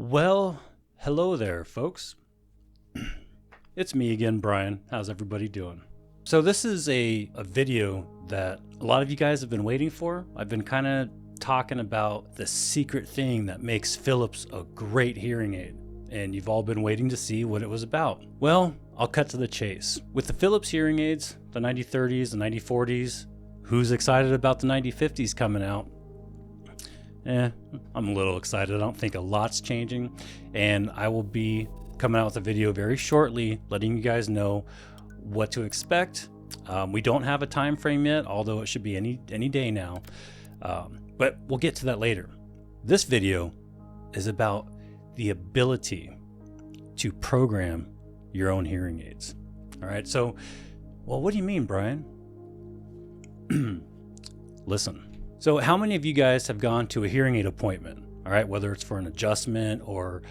Well, hello there, folks. It's me again, Brian. How's everybody doing? So this is a video that a lot of you guys have been waiting for. I've been kind of talking about the secret thing that makes Philips a great hearing aid, and you've all been waiting to see what it was about. Well, I'll cut to the chase. With the Philips hearing aids, the 9030s, the 9040s, who's excited about the 9050s coming out? I'm a little excited. I don't think a lot's changing, and I will be coming out with a video very shortly letting you guys know what to expect. We don't have a time frame yet, although it should be any day now, but we'll get to that later. This video is about the ability to program your own hearing aids. All right, so, well, what do you mean, Brian? Listen. So how many of you guys have gone to a hearing aid appointment, all right, whether it's for an adjustment or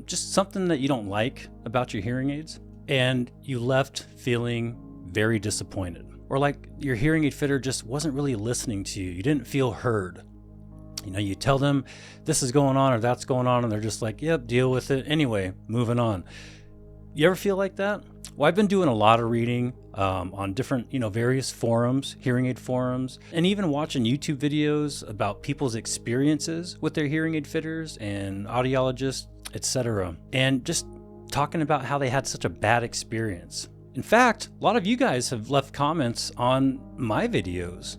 just something that you don't like about your hearing aids, and you left feeling very disappointed, or like your hearing aid fitter just wasn't really listening to you. You didn't feel heard. You know, you tell them this is going on or that's going on, and they're just like, yep, deal with it. Anyway, moving on. You ever feel like that? Well, I've been doing a lot of reading on different, various forums, hearing aid forums, and even watching YouTube videos about people's experiences with their hearing aid fitters and audiologists, etc. And just talking about how they had such a bad experience. In fact, a lot of you guys have left comments on my videos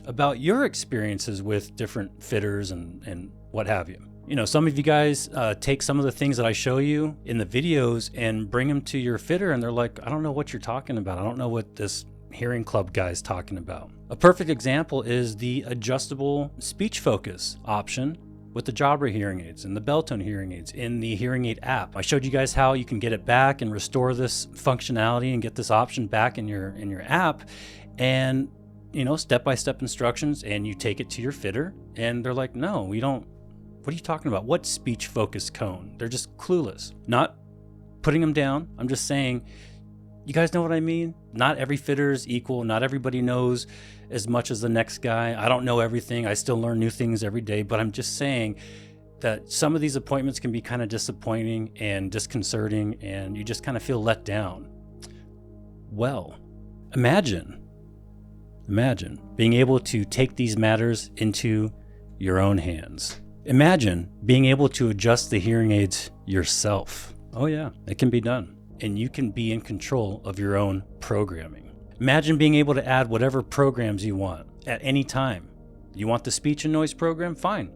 about your experiences with different fitters and what have you. You know, some of you guys take some of the things that I show you in the videos and bring them to your fitter, and they're like, I don't know what you're talking about. I don't know what this hearing club guy's talking about. A perfect example is the adjustable speech focus option with the Jabra hearing aids and the Beltone hearing aids in the hearing aid app. I showed you guys how you can get it back and restore this functionality and get this option back in your app, and step-by-step instructions, and you take it to your fitter and they're like, no, we don't. What are you talking about? What speech focus cone? They're just clueless. Not putting them down. I'm just saying, you guys know what I mean? Not every fitter is equal. Not everybody knows as much as the next guy. I don't know everything. I still learn new things every day, but I'm just saying that some of these appointments can be kind of disappointing and disconcerting, and you just kind of feel let down. Well, imagine being able to take these matters into your own hands. Imagine being able to adjust the hearing aids yourself. Oh yeah, it can be done. And you can be in control of your own programming. Imagine being able to add whatever programs you want at any time. You want the speech and noise program? Fine.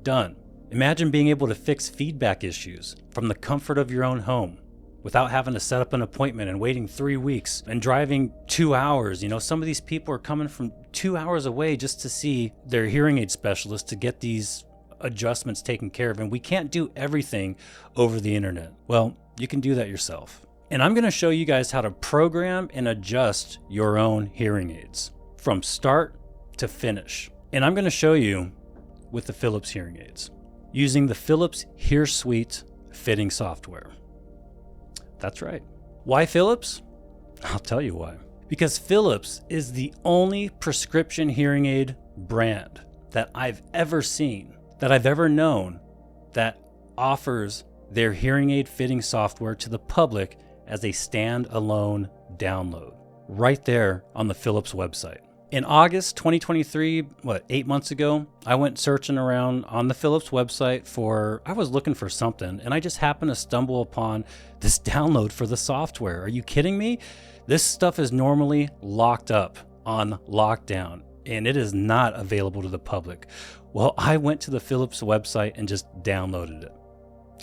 Done. Imagine being able to fix feedback issues from the comfort of your own home without having to set up an appointment and waiting 3 weeks and driving 2 hours. Some of these people are coming from 2 hours away just to see their hearing aid specialist to get these adjustments taken care of. And we can't do everything over the internet. Well, you can do that yourself. And I'm going to show you guys how to program and adjust your own hearing aids from start to finish. And I'm going to show you with the Philips hearing aids using the Philips HearSuite fitting software. That's right. Why Philips? I'll tell you why. Because Philips is the only prescription hearing aid brand that I've ever seen, that I've ever known, that offers their hearing aid fitting software to the public as a standalone download right there on the Philips website. In August 2023, 8 months ago, I went searching around on the Philips website I was looking for something, and I just happened to stumble upon this download for the software. Are you kidding me? This stuff is normally locked up on lockdown, and it is not available to the public. Well, I went to the Philips website and just downloaded it.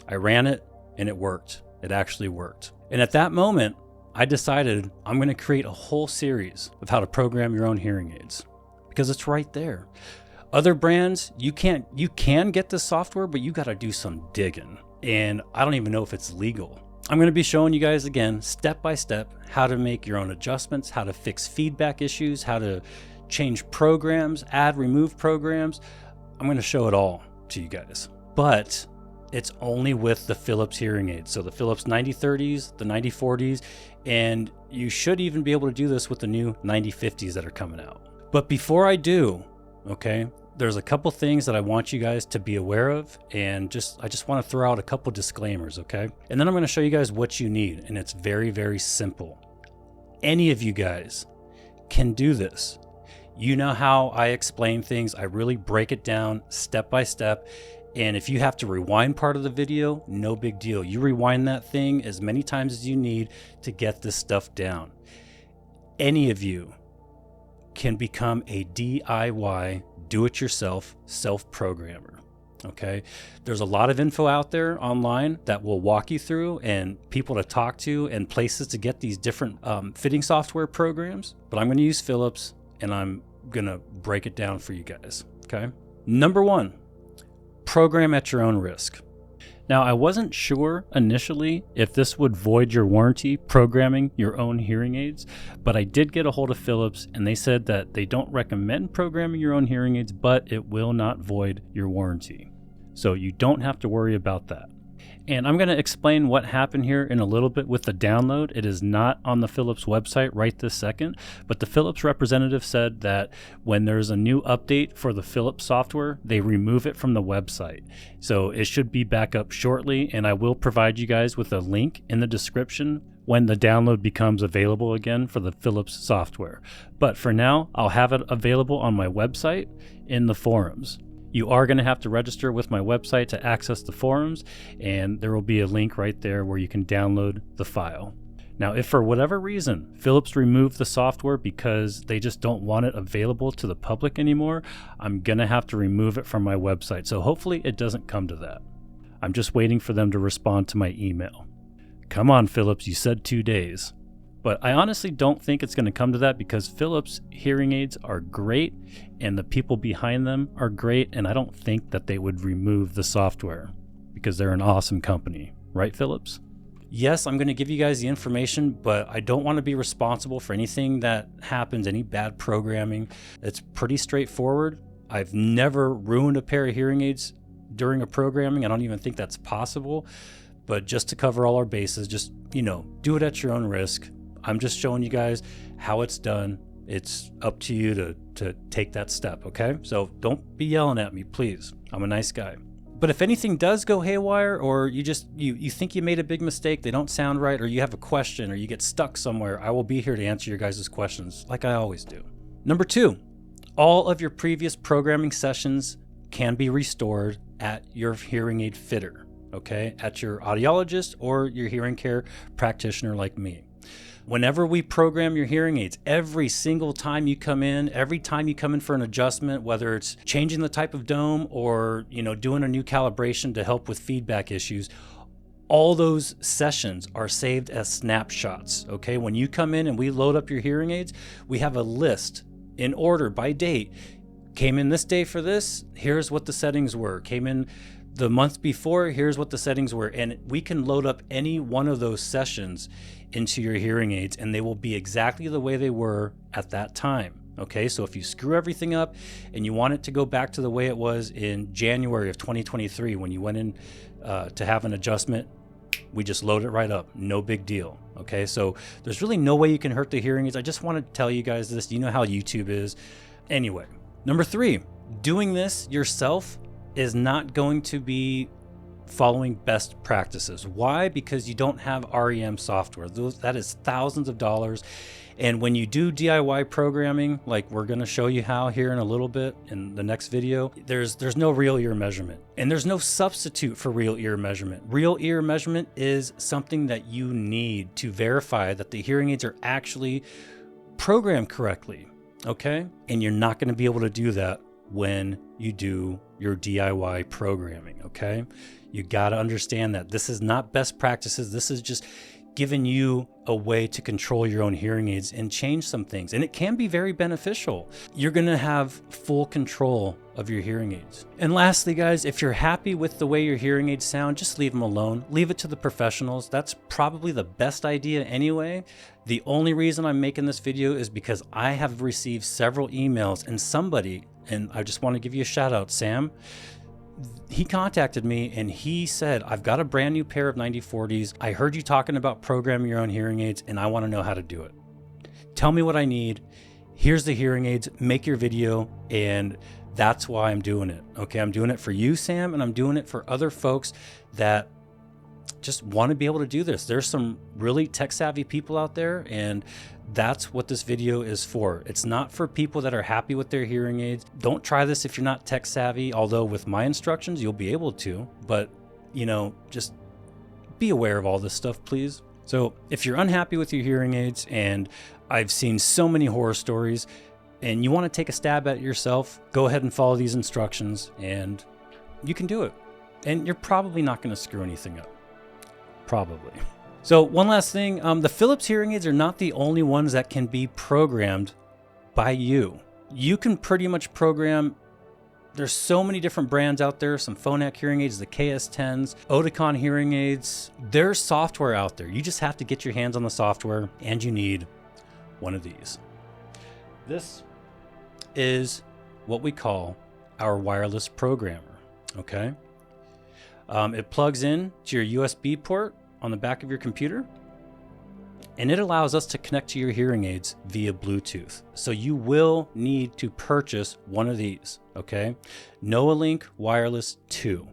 I ran it, and it worked. It actually worked. And at that moment, I decided I'm going to create a whole series of how to program your own hearing aids, because it's right there. Other brands, you can get this software, but you got to do some digging, and I don't even know if it's legal. I'm going to be showing you guys again, step by step, how to make your own adjustments, how to fix feedback issues, how to change programs, add, remove programs. I'm going to show it all to you guys, but it's only with the Philips hearing aids. So the Philips 9030s, the 9040s, and you should even be able to do this with the new 9050s that are coming out. But before I do, okay, there's a couple things that I want you guys to be aware of, and I just want to throw out a couple disclaimers, okay? And then I'm going to show you guys what you need, and it's very, very simple. Any of you guys can do this. You know how I explain things. I really break it down step by step. And if you have to rewind part of the video, no big deal. You rewind that thing as many times as you need to get this stuff down. Any of you can become a DIY, do-it-yourself self-programmer, okay? There's a lot of info out there online that will walk you through, and people to talk to, and places to get these different fitting software programs, but I'm gonna use Philips, and I'm gonna break it down for you guys, okay? Number one, program at your own risk. Now, I wasn't sure initially if this would void your warranty programming your own hearing aids, but I did get a hold of Philips, and they said that they don't recommend programming your own hearing aids, but it will not void your warranty. So you don't have to worry about that. And I'm going to explain what happened here in a little bit with the download. It is not on the Philips website right this second, but the Philips representative said that when there's a new update for the Philips software, they remove it from the website. So it should be back up shortly, and I will provide you guys with a link in the description when the download becomes available again for the Philips software. But for now, I'll have it available on my website in the forums. You are going to have to register with my website to access the forums, and there will be a link right there where you can download the file. Now, if for whatever reason Philips removed the software because they just don't want it available to the public anymore, I'm going to have to remove it from my website. So hopefully it doesn't come to that. I'm just waiting for them to respond to my email. Come on, Philips, you said 2 days. But I honestly don't think it's going to come to that, because Philips hearing aids are great and the people behind them are great, and I don't think that they would remove the software because they're an awesome company. Right, Philips? Yes, I'm going to give you guys the information, but I don't want to be responsible for anything that happens, any bad programming. It's pretty straightforward. I've never ruined a pair of hearing aids during a programming. I don't even think that's possible. But just to cover all our bases, just, do it at your own risk. I'm just showing you guys how it's done. It's up to you to take that step, okay? So don't be yelling at me, please. I'm a nice guy. But if anything does go haywire, or you think you made a big mistake, they don't sound right, or you have a question, or you get stuck somewhere, I will be here to answer your guys' questions like I always do. Number two, all of your previous programming sessions can be restored at your hearing aid fitter, okay? At your audiologist or your hearing care practitioner like me. Whenever we program your hearing aids, every single time you come in for an adjustment, whether it's changing the type of dome or, doing a new calibration to help with feedback issues, all those sessions are saved as snapshots, okay? When you come in and we load up your hearing aids, we have a list in order by date. Came in this day for this, here's what the settings were. Came in the month before, here's what the settings were. And we can load up any one of those sessions into your hearing aids, and they will be exactly the way they were at that time. Okay, so if you screw everything up and you want it to go back to the way it was in January of 2023 when you went in to have an adjustment, we just load it right up. No big deal. Okay, so there's really no way you can hurt the hearing aids. I just want to tell you guys this. You know how YouTube is. Anyway, number three, doing this yourself is not going to be following best practices. Why? Because you don't have REM software. That is thousands of dollars. And when you do DIY programming, like we're going to show you how here in a little bit in the next video, there's no real ear measurement, and there's no substitute for real ear measurement. Real ear measurement is something that you need to verify that the hearing aids are actually programmed correctly. Okay? And you're not going to be able to do that when you do your DIY programming, okay? You got to understand that this is not best practices. This is just giving you a way to control your own hearing aids and change some things. And it can be very beneficial. You're going to have full control of your hearing aids. And lastly, guys, if you're happy with the way your hearing aids sound, just leave them alone. Leave it to the professionals. That's probably the best idea anyway. The only reason I'm making this video is because I have received several emails, and somebody, and I just want to give you a shout out, Sam, he contacted me and he said, I've got a brand new pair of 9040s. I heard you talking about programming your own hearing aids, and I want to know how to do it. Tell me what I need. Here's the hearing aids. Make your video. And That's why I'm doing it. Okay, I'm doing it for you, Sam, and I'm doing it for other folks that just want to be able to do this. There's some really tech savvy people out there, and that's what this video is for. It's not for people that are happy with their hearing aids. Don't try this if you're not tech savvy, although with my instructions, you'll be able to, but just be aware of all this stuff, please. So if you're unhappy with your hearing aids, and I've seen so many horror stories, and you want to take a stab at it yourself, go ahead and follow these instructions and you can do it. And you're probably not going to screw anything up. Probably. So one last thing, the Philips hearing aids are not the only ones that can be programmed by you. You can pretty much program, there's so many different brands out there, some Phonak hearing aids, the KS10s, Oticon hearing aids. There's software out there. You just have to get your hands on the software, and you need one of these. This is what we call our wireless programmer, okay? It plugs in to your USB port on the back of your computer, and it allows us to connect to your hearing aids via Bluetooth. So you will need to purchase one of these, okay? NoahLink Wireless 2.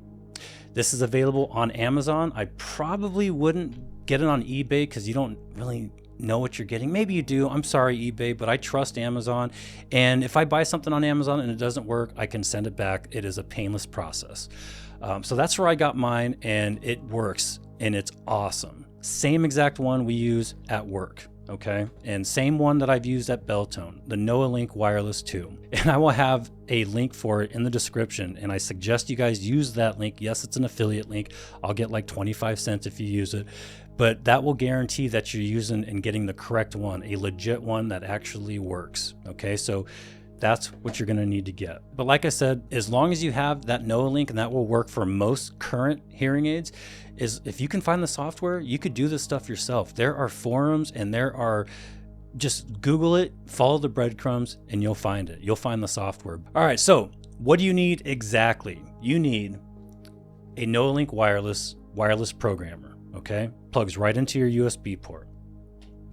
This is available on Amazon. I probably wouldn't get it on eBay because you don't really know what you're getting. Maybe you do. I'm sorry, eBay, but I trust Amazon. And if I buy something on Amazon and it doesn't work, I can send it back. It is a painless process. So that's where I got mine, and it works, and it's awesome. Same exact one we use at work, okay? And same one that I've used at Beltone, the NoahLink Wireless 2. And I will have a link for it in the description, and I suggest you guys use that link. Yes, it's an affiliate link. I'll get like 25 cents if you use it, but that will guarantee that you're using and getting the correct one, a legit one that actually works, okay? So that's what you're gonna need to get. But like I said, as long as you have that NoahLink, and that will work for most current hearing aids, is if you can find the software, you could do this stuff yourself. There are forums, and there are, just Google it, follow the breadcrumbs, and you'll find it. You'll find the software. All right, so what do you need exactly? You need a NoahLink wireless programmer, okay? Plugs right into your USB port.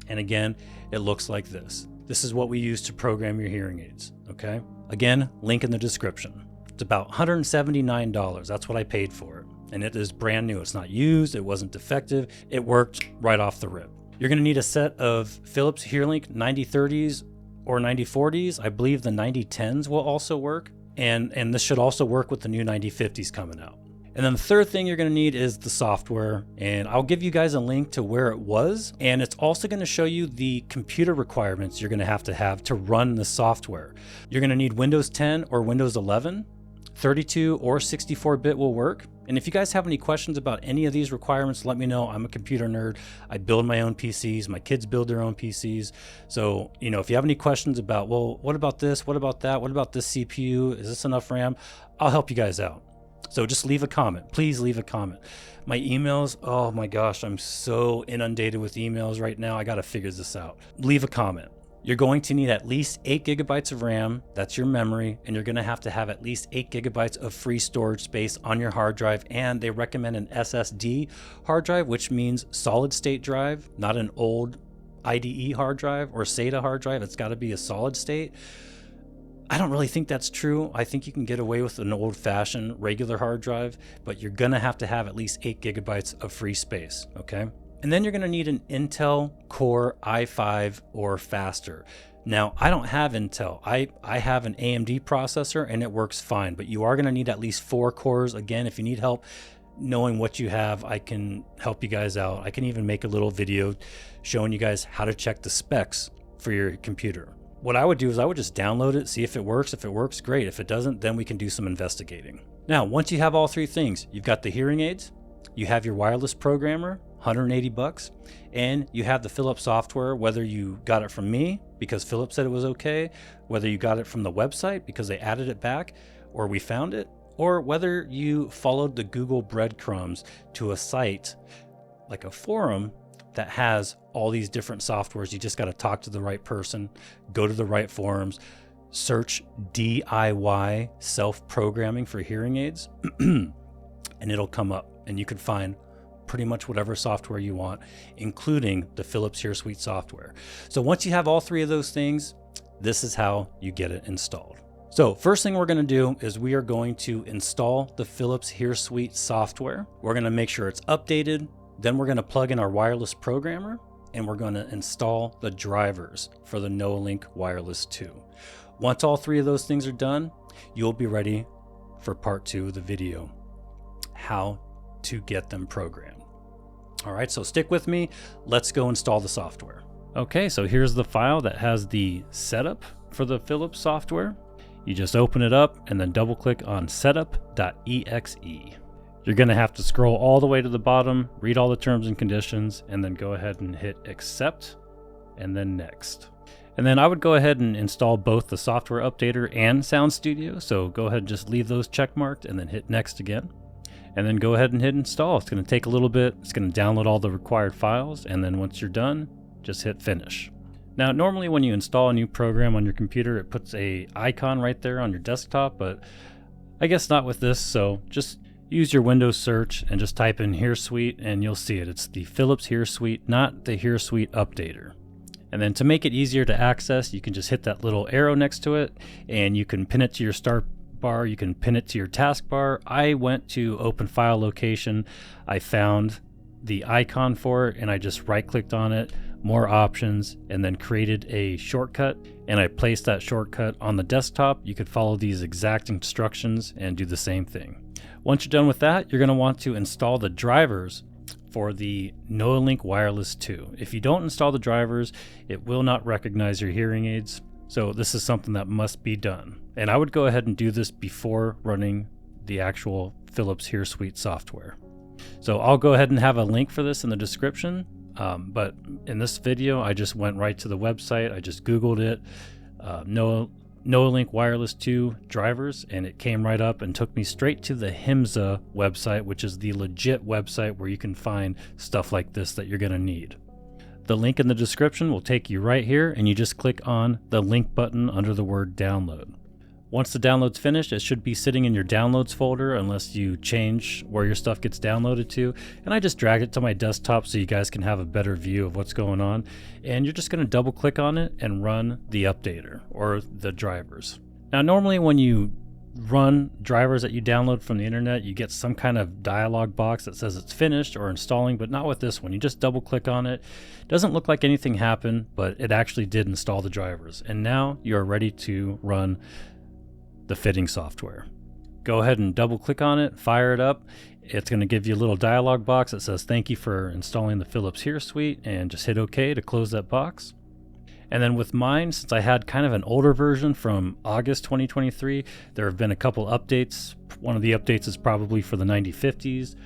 And again, it looks like this. This is what we use to program your hearing aids, okay? Again, link in the description. It's about $179. That's what I paid for it. And it is brand new. It's not used. It wasn't defective. It worked right off the rip. You're going to need a set of Philips HearingLink 9030s or 9040s. I believe the 9010s will also work. And this should also work with the new 9050s coming out. And then the third thing you're going to need is the software, and I'll give you guys a link to where it was, and it's also going to show you the computer requirements you're going to have to run the software. You're going to need Windows 10 or Windows 11, 32 or 64-bit will work. And if you guys have any questions about any of these requirements, let me know. I'm a computer nerd. I build my own PCs. My kids build their own PCs. So, if you have any questions about, well, what about this? What about that? What about this CPU? Is this enough RAM? I'll help you guys out. So just leave a comment. Please leave a comment. My emails, oh my gosh, I'm so inundated with emails right now. I got to figure this out. Leave a comment. You're going to need at least 8 gigabytes of RAM. That's your memory. And you're going to have at least 8 gigabytes of free storage space on your hard drive. And they recommend an SSD hard drive, which means solid state drive, not an old IDE hard drive or SATA hard drive. It's got to be a solid state. I don't really think that's true. I think you can get away with an old-fashioned regular hard drive, but you're gonna have to have at least 8 gigabytes of free space, okay? And then you're gonna need an Intel Core i5 or faster. Now, I don't have Intel. I have an AMD processor and it works fine, but you are gonna need at least 4 cores. Again, if you need help knowing what you have, I can help you guys out. I can even make a little video showing you guys how to check the specs for your computer. What I would do is I would just download it, see if it works. If it works, great. If it doesn't, then we can do some investigating. Now, once you have all three things, you've got the hearing aids, you have your wireless programmer, $180, and you have the Philips software, whether you got it from me because Philips said it was okay, whether you got it from the website because they added it back, or we found it, or whether you followed the Google breadcrumbs to a site like a forum that has all these different softwares. You just got to talk to the right person, go to the right forums, search DIY self-programming for hearing aids, and it'll come up, and you can find pretty much whatever software you want, including the Philips HearSuite software. So once you have all three of those things, this is how you get it installed. So first thing we're going to do is we are going to install the Philips HearSuite software. We're going to make sure it's updated. Then we're going to plug in our wireless programmer and we're going to install the drivers for the NoahLink Wireless 2. Once all three of those things are done, you'll be ready for part 2 of the video, how to get them programmed. All right, so stick with me. Let's go install the software. Okay, so here's the file that has the setup for the Philips software. You just open it up and then double click on setup.exe. You're going to have to scroll all the way to the bottom, read all the terms and conditions, and then go ahead and hit accept and then next. And then I would go ahead and install both the software updater and Sound Studio. So go ahead and just leave those check marked and then hit next again. And then go ahead and hit install. It's going to take a little bit. It's going to download all the required files. And then once you're done, just hit finish. Now, normally when you install a new program on your computer, it puts an icon right there on your desktop, but I guess not with this. So just use your Windows search and just type in HearSuite and you'll see it. It's the Philips HearSuite, not the HearSuite Updater. And then to make it easier to access, you can just hit that little arrow next to it and you can pin it to your start bar. You can pin it to your taskbar. I went to open file location. I found the icon for it and I just right clicked on it, more options, and then created a shortcut, and I placed that shortcut on the desktop. You could follow these exact instructions and do the same thing. Once you're done with that, you're going to want to install the drivers for the NoahLink Wireless 2. If you don't install the drivers, it will not recognize your hearing aids, so this is something that must be done. And I would go ahead and do this before running the actual Philips HearSuite software. So I'll go ahead and have a link for this in the description. But in this video, I just went right to the website. I just Googled it, NoahLink Wireless 2 drivers, and it came right up and took me straight to the HIMSA website, which is the legit website where you can find stuff like this that you're going to need. The link in the description will take you right here, and you just click on the link button under the word download. Once the download's finished, it should be sitting in your downloads folder unless you change where your stuff gets downloaded to. And I just dragged it to my desktop so you guys can have a better view of what's going on. And you're just going to double click on it and run the updater or the drivers. Now, normally when you run drivers that you download from the internet, you get some kind of dialog box that says it's finished or installing, but not with this one. You just double click on it. Doesn't look like anything happened, but it actually did install the drivers. And now you're ready to run the fitting software. Go ahead and double click on it, fire it up. It's going to give you a little dialog box that says thank you for installing the Philips HearSuite, and just hit OK to close that box. And then with mine, since I had kind of an older version from August 2023, there have been a couple updates. One of the updates is probably for the 9050s.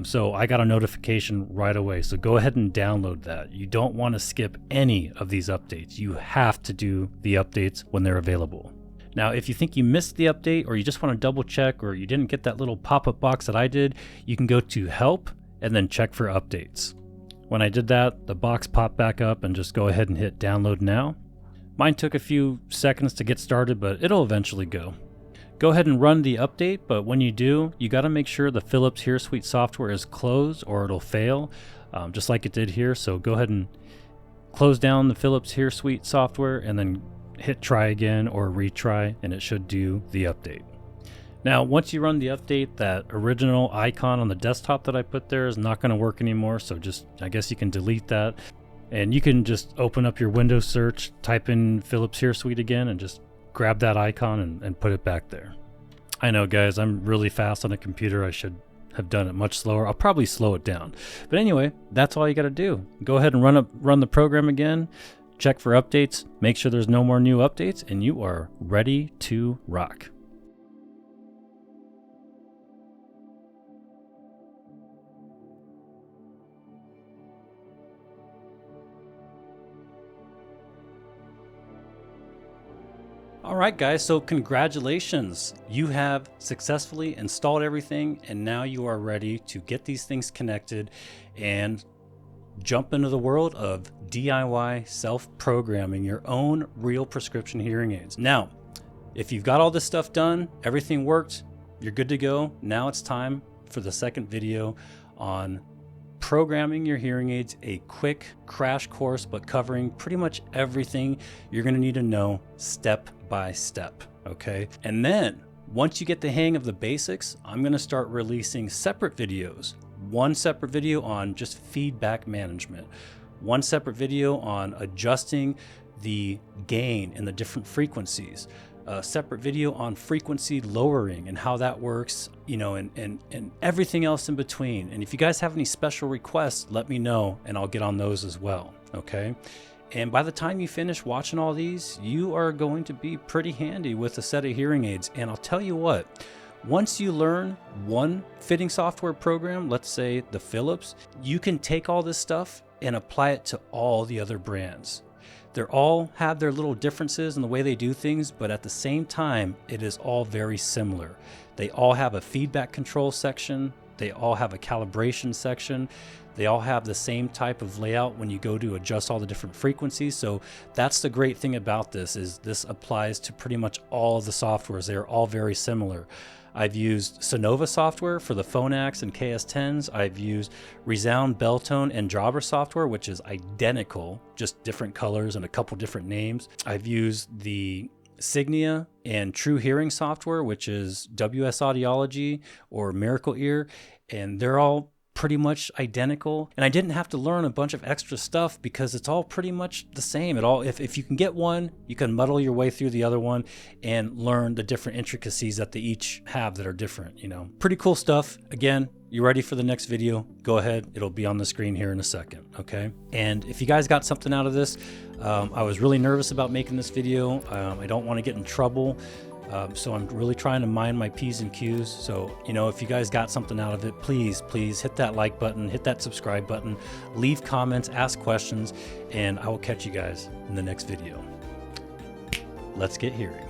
So I got a notification right away. So go ahead and download that. You don't want to skip any of these updates. You have to do the updates when they're available. Now, if you think you missed the update or you just want to double check or you didn't get that little pop-up box that I did, you can go to help and then check for updates. When I did that, the box popped back up and just go ahead and hit download now. Mine took a few seconds to get started, but it'll eventually go. Go ahead and run the update, but when you do, you got to make sure the Philips HearSuite software is closed or it'll fail, just like it did here. So go ahead and close down the Philips HearSuite software and then hit try again or retry, and it should do the update. Now, once you run the update, that original icon on the desktop that I put there is not going to work anymore. So I guess you can delete that, and you can just open up your Windows search, type in Philips HearSuite again, and just grab that icon and put it back there. I know, guys, I'm really fast on a computer. I should have done it much slower. I'll probably slow it down. But anyway, that's all you got to do. Go ahead and run the program again. Check for updates, make sure there's no more new updates, and you are ready to rock. All right, guys, so congratulations. You have successfully installed everything, and now you are ready to get these things connected and jump into the world of DIY self-programming your own real prescription hearing aids. Now, if you've got all this stuff done, everything worked, you're good to go. Now it's time for the second video on programming your hearing aids, a quick crash course, but covering pretty much everything you're going to need to know step by step. okay? And then once you get the hang of the basics, I'm gonna start releasing separate videos. One separate video on just feedback management, one separate video on adjusting the gain and the different frequencies, a separate video on frequency lowering and how that works, you know, and everything else in between. And if you guys have any special requests, let me know and I'll get on those as well, okay? And by the time you finish watching all these, you are going to be pretty handy with a set of hearing aids. And I'll tell you what, once you learn one fitting software program, let's say the Philips, you can take all this stuff and apply it to all the other brands. They all have their little differences in the way they do things, but at the same time, it is all very similar. They all have a feedback control section. They all have a calibration section. They all have the same type of layout when you go to adjust all the different frequencies. So that's the great thing about this, is this applies to pretty much all of the softwares. They're all very similar. I've used Sonova software for the Phonax and KS10s. I've used Resound, Beltone, and Jobber software, which is identical, just different colors and a couple different names. I've used the Signia and True Hearing software, which is WS Audiology or Miracle Ear, and they're all pretty much identical. And I didn't have to learn a bunch of extra stuff because it's all pretty much the same. If you can get one, you can muddle your way through the other one and learn the different intricacies that they each have that are different, you know. Pretty cool stuff. Again, you ready for the next video? Go ahead. It'll be on the screen here in a second, okay? And if you guys got something out of this, I was really nervous about making this video. I don't want to get in trouble. So I'm really trying to mind my P's and Q's. So, you know, if you guys got something out of it, please hit that like button, hit that subscribe button, leave comments, ask questions, and I will catch you guys in the next video. Let's get hearing.